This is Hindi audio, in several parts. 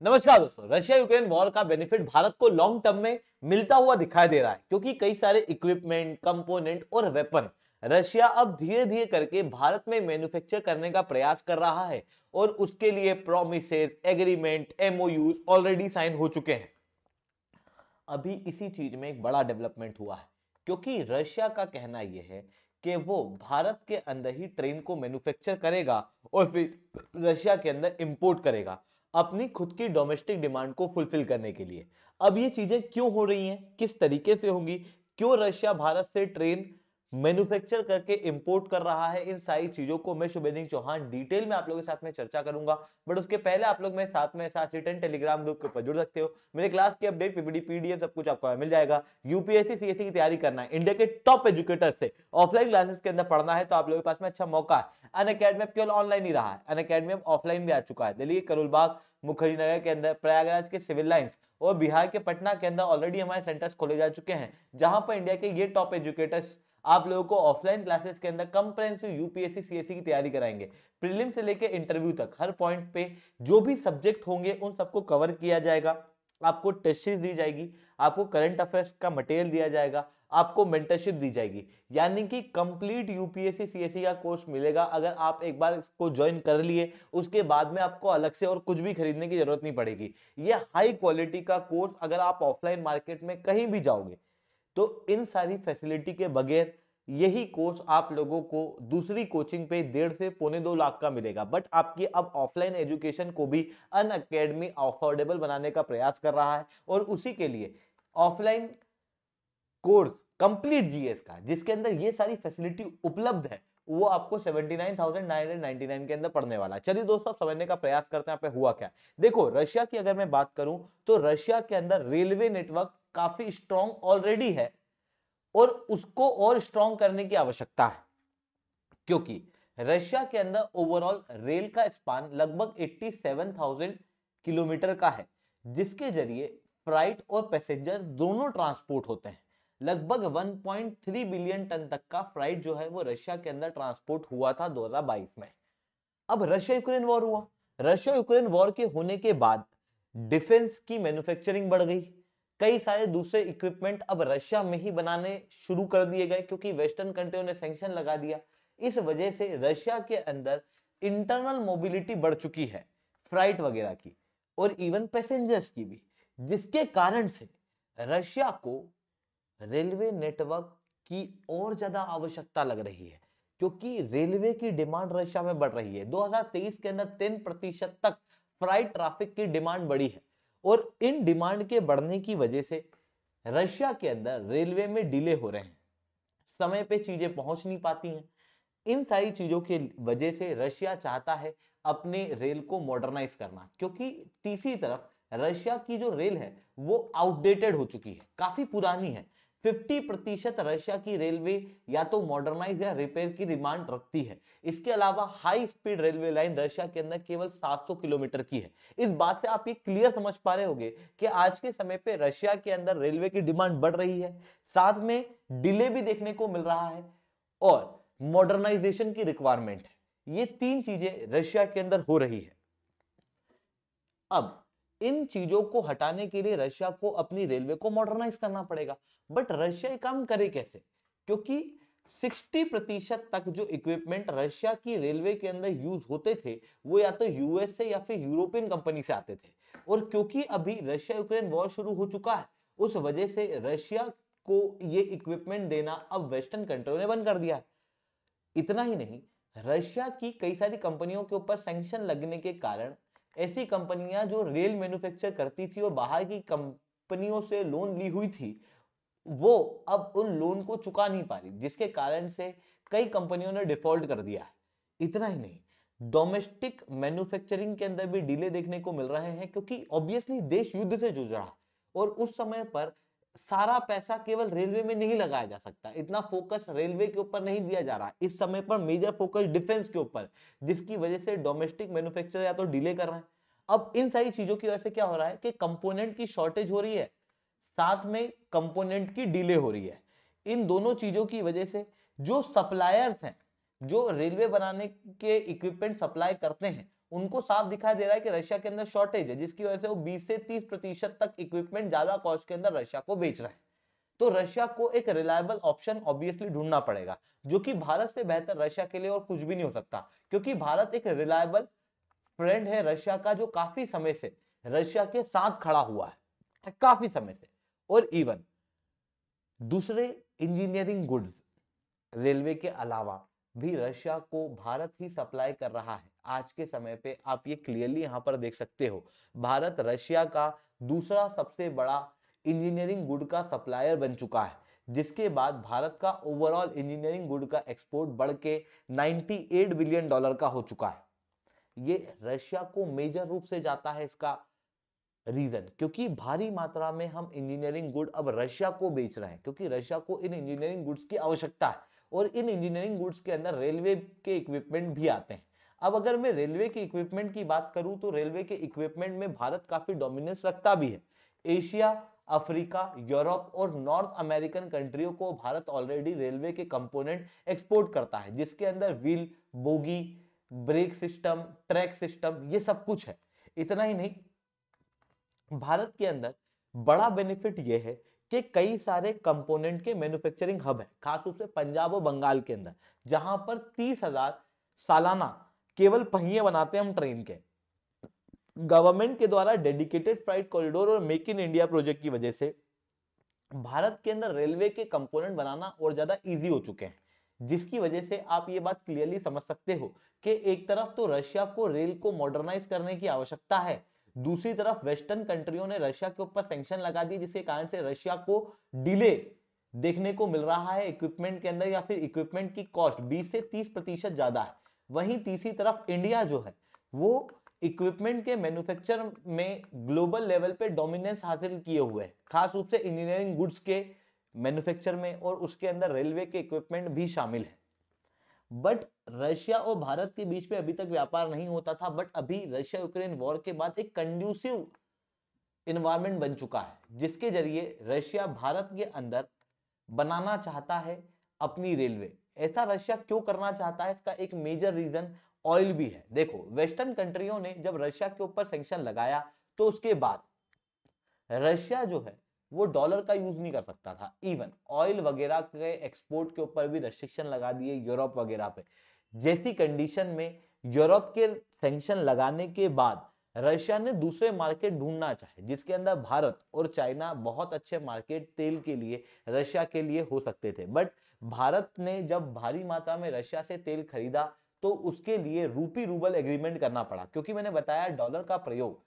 नमस्कार दोस्तों। रशिया यूक्रेन वॉर का बेनिफिट भारत को लॉन्ग टर्म में मिलता हुआ दिखाई दे रहा है, क्योंकि कई सारे इक्विपमेंट, कंपोनेंट और वेपन रशिया अब धीरे धीरे करके भारत में मैन्युफैक्चर करने का प्रयास कर रहा है और उसके लिए promises, agreement, MOU already sign हो चुके हैं। अभी इसी चीज में एक बड़ा डेवलपमेंट हुआ है, क्योंकि रशिया का कहना यह है कि वो भारत के अंदर ही ट्रेन को मैन्युफैक्चर करेगा और फिर रशिया के अंदर इंपोर्ट करेगा अपनी खुद की डोमेस्टिक डिमांड को फुलफिल करने के लिए। अब ये चीजें क्यों हो रही हैं, किस तरीके से होंगी, क्यों रशिया भारत से ट्रेन मैन्युफैक्चर करके इंपोर्ट कर रहा है, इन सारी चीजों को मैं शुभेंद्र चौहान डिटेल में आप लोगों के साथ में चर्चा करूंगा। बट उसके पहले आप लोग मेरे साथ में साथ टेलीग्राम ग्रुप के ऊपर जुड़ सकते हो। मेरे क्लास की अपडेट, पीपीटी, पीडीएफ सब कुछ आपको मिल जाएगा। यूपीएससी सीएससी की तैयारी करना है, इंडिया के टॉप एजुकेटर से ऑफलाइन क्लासेस के अंदर पढ़ना है, तो आप लोगों के पास में अच्छा मौका है। अनअकैडमी अब केवल ऑनलाइन ही रहा है, अनअकैडमी अब ऑफलाइन भी आ चुका है। दिल्ली करोलबाग, मुखर्जी नगर के अंदर, प्रयागराज के सिविल लाइंस और बिहार के पटना के अंदर ऑलरेडी हमारे सेंटर्स खोले जा चुके हैं, जहां पर इंडिया के ये टॉप एजुकेटर्स आप लोगों को ऑफलाइन क्लासेस के अंदर कंप्रेहेंसिव यूपीएससी सीएससी की तैयारी कराएंगे। प्रीलिम से लेकर इंटरव्यू तक हर पॉइंट पे जो भी सब्जेक्ट होंगे उन सबको कवर किया जाएगा। आपको टेस्ट सीरीज दी जाएगी, आपको करंट अफेयर्स का मटेरियल दिया जाएगा, आपको मेंटरशिप दी जाएगी, यानी कि कंप्लीट यूपीएससी सीएससी का कोर्स मिलेगा। अगर आप एक बार इसको ज्वाइन कर लिए, उसके बाद में आपको अलग से और कुछ भी खरीदने की जरूरत नहीं पड़ेगी। ये हाई क्वालिटी का कोर्स अगर आप ऑफलाइन मार्केट में कहीं भी जाओगे तो इन सारी फैसिलिटी के बगैर यही कोर्स आप लोगों को दूसरी कोचिंग पे 1.5 से पौने 2 लाख का मिलेगा। बट आपकी अब ऑफलाइन एजुकेशन को भी अनअकैडमी अफोर्डेबल बनाने का प्रयास कर रहा है और उसी के लिए ऑफलाइन कोर्स कंप्लीट जीएस का, जिसके अंदर ये सारी फैसिलिटी उपलब्ध है, वो आपको 79,999 के अंदर पड़ने वाला है। चलिए दोस्तों, समझने का प्रयास करते हैं यहाँ पे हुआ क्या। देखो, रशिया की अगर मैं बात करूं तो रशिया के अंदर रेलवे नेटवर्क काफी स्ट्रॉन्ग ऑलरेडी है और उसको और स्ट्रॉन्ग करने की आवश्यकता है, क्योंकि रशिया के अंदर ओवरऑल रेल का स्पान लगभग 87,000 किलोमीटर का है, जिसके जरिए फ्राइट और पैसेंजर दोनों ट्रांसपोर्ट होते हैं। लगभग 1.3 बिलियन टन तक का फ्राइट जो है वो रशिया के अंदर ट्रांसपोर्ट हुआ था 2022 में। अब रशिया यूक्रेन वॉर हुआ, रशिया यूक्रेन वॉर के होने के बाद डिफेंस की मैन्युफैक्चरिंग बढ़ गई। कई सारे दूसरे इक्विपमेंट अब रशिया में ही बनाने शुरू कर दिए गए, क्योंकि वेस्टर्न कंट्रियों ने सैंक्शन लगा दिया। इस वजह से रशिया के अंदर इंटरनल मोबिलिटी बढ़ चुकी है, फ्राइट वगैरह की और इवन पैसेंजर्स की भी, जिसके कारण से रशिया को रेलवे नेटवर्क की और ज्यादा आवश्यकता लग रही है, क्योंकि रेलवे की डिमांड रशिया में बढ़ रही है। 2023 के अंदर 10% तक फ्राइट ट्रैफिक की डिमांड बढ़ी है और इन डिमांड के बढ़ने की वजह से रशिया के अंदर रेलवे में डिले हो रहे हैं, समय पे चीजें पहुंच नहीं पाती हैं। इन सारी चीजों की वजह से रशिया चाहता है अपने रेल को मॉडर्नाइज करना, क्योंकि तीसरी तरफ रशिया की जो रेल है वो आउटडेटेड हो चुकी है, काफी पुरानी है। 50% रशिया की रेलवे या तो मॉडर्नाइज या रिपेयर की डिमांड रखती है। इसके अलावा high speed railway line Russia के अंदर केवल 700 किलोमीटर की है। इस बात से आप ये क्लियर समझ पा रहे होंगे कि आज के समय पे रशिया के अंदर रेलवे की डिमांड बढ़ रही है, साथ में डिले भी देखने को मिल रहा है और मॉडर्नाइजेशन की रिक्वायरमेंट है। ये तीन चीजें रशिया के अंदर हो रही है। अब इन चीजों को हटाने के लिए रशिया को अपनी रेलवे को मॉडर्नाइज करना पड़ेगा। बट रशिया ये काम करे कैसे, क्योंकि 60% तक जो इक्विपमेंट रशिया की रेलवे के अंदर यूज होते थे वो या तो यूएस से या फिर यूरोपियन कंपनी से आते थे, और क्योंकि अभी रशिया यूक्रेन वॉर शुरू हो चुका है, उस वजह से रशिया को ये इक्विपमेंट देना अब वेस्टर्न कंट्रियों ने बंद कर दिया है। इतना ही नहीं, रशिया की कई सारी कंपनियों के ऊपर सैंक्शन लगने के कारण ऐसी कंपनियां जो रेल मैन्युफैक्चर करती थी और बाहर की कंपनियों से लोन ली हुई थी, वो अब उन लोन को चुका नहीं पा रही, जिसके कारण से कई कंपनियों ने डिफॉल्ट कर दिया है। इतना ही नहीं, डोमेस्टिक मैन्युफैक्चरिंग के अंदर भी डिले देखने को मिल रहे हैं, क्योंकि ऑब्वियसली देश युद्ध से जूझ रहा है और उस समय पर सारा पैसा केवल रेलवे में नहीं लगाया जा सकता, इतना फोकस रेलवे के ऊपर नहीं दिया जा रहा। इस समय पर मेजर फोकस डिफेंस के ऊपर, जिसकी वजह से डोमेस्टिक मैन्युफैक्चरर या तो डिले कर रहे हैं। अब इन सारी चीजों की वजह से क्या हो रहा है कि कंपोनेंट की शॉर्टेज हो रही है, साथ में कंपोनेंट की डिले हो रही है। इन दोनों चीजों की वजह से जो सप्लायर्स हैं, जो रेलवे बनाने के इक्विपमेंट सप्लाई करते हैं, उनको साफ दिखाई दे रहा है कि रशिया के अंदर शॉर्टेज है, जिसकी वजह से वो 20 से 30% तक इक्विपमेंट ज्यादा कॉस्ट के अंदर रशिया को बेच रहे हैं। तो रशिया को एक रिलायबल ऑप्शन ऑब्वियसली ढूंढना पड़ेगा, जो कि भारत से बेहतर रशिया के लिए और कुछ भी नहीं हो सकता, क्योंकि भारत एक रिलायबल फ्रेंड है रशिया का, जो काफी समय से रशिया के साथ खड़ा हुआ है, काफी समय से। और इवन दूसरे इंजीनियरिंग गुड्स रेलवे के अलावा भी रशिया को भारत ही सप्लाई कर रहा है। आज के समय पे आप ये क्लियरली यहां पर देख सकते हो, भारत रशिया का दूसरा सबसे बड़ा इंजीनियरिंग गुड का सप्लायर बन चुका है, जिसके बाद भारत का ओवरऑल इंजीनियरिंग गुड का एक्सपोर्ट बढ़ के 98 बिलियन डॉलर का हो चुका है। ये रशिया को मेजर रूप से जाता है, इसका रीजन क्योंकि भारी मात्रा में हम इंजीनियरिंग गुड अब रशिया को बेच रहे हैं, क्योंकि रशिया को इन इंजीनियरिंग गुड्स की आवश्यकता है, और इन इंजीनियरिंग गुड्स के अंदर रेलवे के इक्विपमेंट भी आते हैं। अब अगर मैं रेलवे के इक्विपमेंट की बात करूं तो रेलवे के इक्विपमेंट में भारत काफी डोमिनेंस रखता भी है। एशिया, अफ्रीका, यूरोप और नॉर्थ अमेरिकन कंट्रियों को भारत ऑलरेडी रेलवे के कंपोनेंट एक्सपोर्ट करता है, जिसके अंदर wheel, bogie, brake system, track system, ये सब कुछ है। इतना ही नहीं, भारत के अंदर बड़ा बेनिफिट यह है कि कई सारे कंपोनेंट के मैन्युफैक्चरिंग हब है, खास रूप से पंजाब और बंगाल के अंदर, जहां पर 30,000 सालाना केवल पहिए बनाते हैं हम ट्रेन के। गवर्नमेंट के द्वारा डेडिकेटेड फ्राइट कॉरिडोर और मेक इन इंडिया प्रोजेक्ट की वजह से भारत के अंदर रेलवे के कंपोनेंट बनाना और ज्यादा इजी हो चुके हैं, जिसकी वजह से आप ये बात क्लियरली समझ सकते हो कि एक तरफ तो रशिया को रेल को मॉडर्नाइज करने की आवश्यकता है, दूसरी तरफ वेस्टर्न कंट्रियों ने रशिया के ऊपर सैंक्शन लगा दिए, जिसके कारण से रशिया को डिले देखने को मिल रहा है इक्विपमेंट के अंदर, या फिर इक्विपमेंट की कॉस्ट 20 से 30% ज्यादा है। वहीं तीसरी तरफ इंडिया जो है वो इक्विपमेंट के मैन्युफैक्चर में ग्लोबल लेवल पे डोमिनेंस हासिल किए हुए है, खास रूप से इंजीनियरिंग गुड्स के मैन्युफैक्चर में, और उसके अंदर रेलवे के इक्विपमेंट भी शामिल है। बट रशिया और भारत के बीच में अभी तक व्यापार नहीं होता था, बट अभी रशिया यूक्रेन वॉर के बाद एक कंड्यूसिव इन्वायरमेंट बन चुका है, जिसके जरिए रशिया भारत के अंदर बनाना चाहता है अपनी रेलवे। ऐसा रशिया क्यों करना चाहता है, इसका एक मेजर रीजन ऑयल भी है। देखो, वेस्टर्न कंट्रियों ने जब रशिया के ऊपर सैंक्शन लगाया तो उसके बाद रशिया जो है वो डॉलर का यूज नहीं कर सकता था, इवन ऑयल वगैरह के एक्सपोर्ट के ऊपर भी रेस्ट्रिक्शन लगा दिए यूरोप वगैरह पे। जैसी कंडीशन में यूरोप के सैंक्शन लगाने के बाद रशिया ने दूसरे मार्केट ढूंढना चाहे, जिसके अंदर भारत और चाइना बहुत अच्छे मार्केट तेल के लिए रशिया के लिए हो सकते थे। बट भारत ने जब भारी मात्रा में रशिया से तेल खरीदा तो उसके लिए रूपी रूबल एग्रीमेंट करना पड़ा, क्योंकि मैंने बताया डॉलर का प्रयोग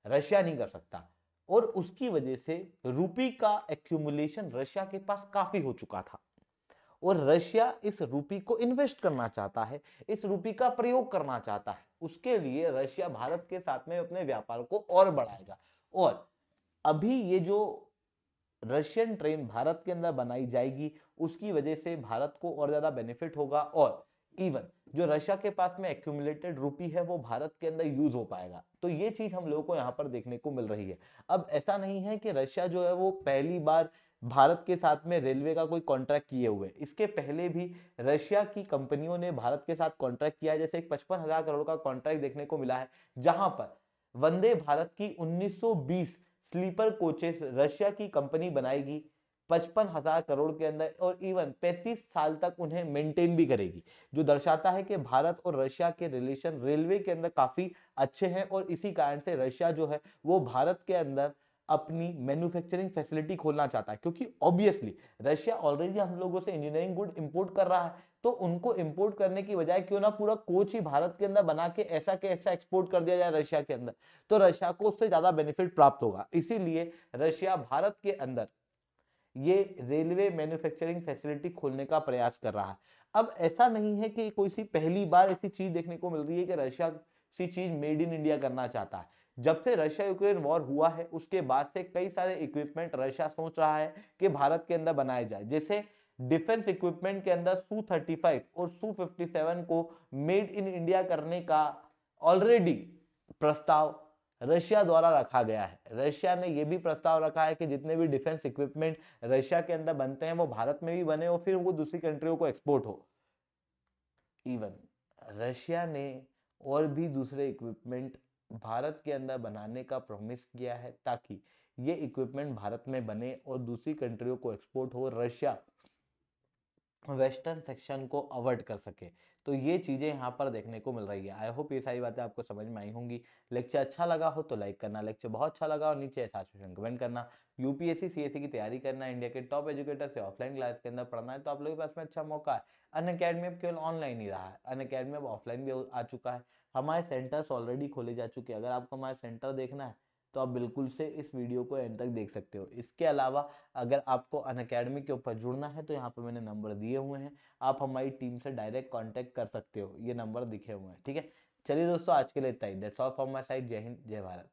रशिया नहीं कर सकता, और उसकी वजह से रूपी का एक्यूमुलेशन रशिया के पास काफी हो चुका था, और रशिया इस रूपी को इन्वेस्ट करना चाहता है, इस रूपी का प्रयोग करना चाहता है। उसके लिए रशिया भारत के साथ में अपने व्यापार को और बढ़ाएगा, और अभी ये जो रशियन ट्रेन भारत के अंदर बनाई जाएगी उसकी वजह से भारत को और ज्यादा बेनिफिट होगा, और इवन जो रशिया के पास में एक्यूमुलेटेड रूपी है वो भारत के अंदर यूज हो पाएगा। तो ये चीज हम लोगों को यहाँ पर देखने को मिल रही है। अब ऐसा नहीं है कि रशिया जो है वो पहली बार भारत के साथ में रेलवे का कोई कॉन्ट्रैक्ट किए हुए, इसके पहले भी रशिया की कंपनियों ने भारत के साथ कॉन्ट्रैक्ट किया है। जैसे एक 55,000 करोड़ का कॉन्ट्रैक्ट देखने को मिला है, जहां पर वंदे भारत की 1920 स्लीपर कोचेस रशिया की कंपनी बनाएगी 55,000 करोड़ के अंदर, और इवन 35 साल तक उन्हें मेंटेन भी करेगी, जो दर्शाता है कि भारत और रशिया के रिलेशन रेलवे के अंदर काफी अच्छे हैं। और इसी कारण से रशिया जो है वो भारत के अंदर अपनी मैन्युफैक्चरिंग फैसिलिटी खोलना चाहता है, क्योंकि ऑब्वियसली रशिया ऑलरेडी हम लोगों से इंजीनियरिंग गुड इंपोर्ट कर रहा है, तो उनको इंपोर्ट करने की बजाय क्यों ना पूरा कोच ही भारत के अंदर बना के ऐसा के ऐसा एक्सपोर्ट कर दिया जाए रशिया के अंदर, तो रशिया को उससे ज्यादा बेनिफिट प्राप्त होगा। इसीलिए रशिया भारत के अंदर ये रेलवे मैन्युफैक्चरिंग फैसिलिटी खोलने का प्रयास कर रहा है। अब ऐसा नहीं है कि कोई सी पहली बार ऐसी चीज देखने को मिल रही है कि रशिया सी चीज मेड इन इंडिया करना चाहता है। जब से रशिया यूक्रेन वॉर हुआ है उसके बाद से कई सारे इक्विपमेंट रशिया सोच रहा है कि भारत के अंदर बनाए जाए। जैसे डिफेंस इक्विपमेंट के अंदर Su-35 और Su-57 को मेड इन इंडिया करने का ऑलरेडी प्रस्ताव रशिया द्वारा रखा गया है। रशिया ने यह भी प्रस्ताव रखा है कि जितने भी डिफेंस इक्विपमेंट रशिया के अंदर बनते हैं वो भारत में भी बने और फिर वो दूसरी कंट्रियों को एक्सपोर्ट हो। इवन रशिया ने और भी दूसरे इक्विपमेंट भारत के अंदर बनाने का प्रॉमिस किया है, ताकि ये इक्विपमेंट भारत में बने और दूसरी कंट्रियों को एक्सपोर्ट हो, रशिया वेस्टर्न सेक्शन को अवॉइड कर सके। तो ये चीजें यहाँ पर देखने को मिल रही है। आई होप ये सारी बातें आपको समझ में आई होंगी। लेक्चर अच्छा लगा हो तो लाइक करना, लेक्चर बहुत अच्छा लगा हो नीचे ऐसा कमेंट करना। यूपीएससी सीएससी की तैयारी करना, इंडिया के टॉप एजुकेटर से ऑफलाइन क्लास के अंदर पढ़ना है, तो आप लोगों के पास में अच्छा मौका है। अनअकैडमी अब केवल ऑनलाइन ही रहा है, अनअकैडमी अब ऑफलाइन भी आ चुका है। हमारे सेंटर्स ऑलरेडी खोले जा चुके हैं। अगर आपको हमारे सेंटर देखना है तो आप बिल्कुल से इस वीडियो को एंड तक देख सकते हो। इसके अलावा अगर आपको अनअकैडमी के ऊपर जुड़ना है तो यहाँ पे मैंने नंबर दिए हुए हैं, आप हमारी टीम से डायरेक्ट कांटेक्ट कर सकते हो, ये नंबर दिखे हुए हैं। ठीक है, चलिए दोस्तों आज के लिए इतना ही। That's all from my side. जय हिंद, जय भारत।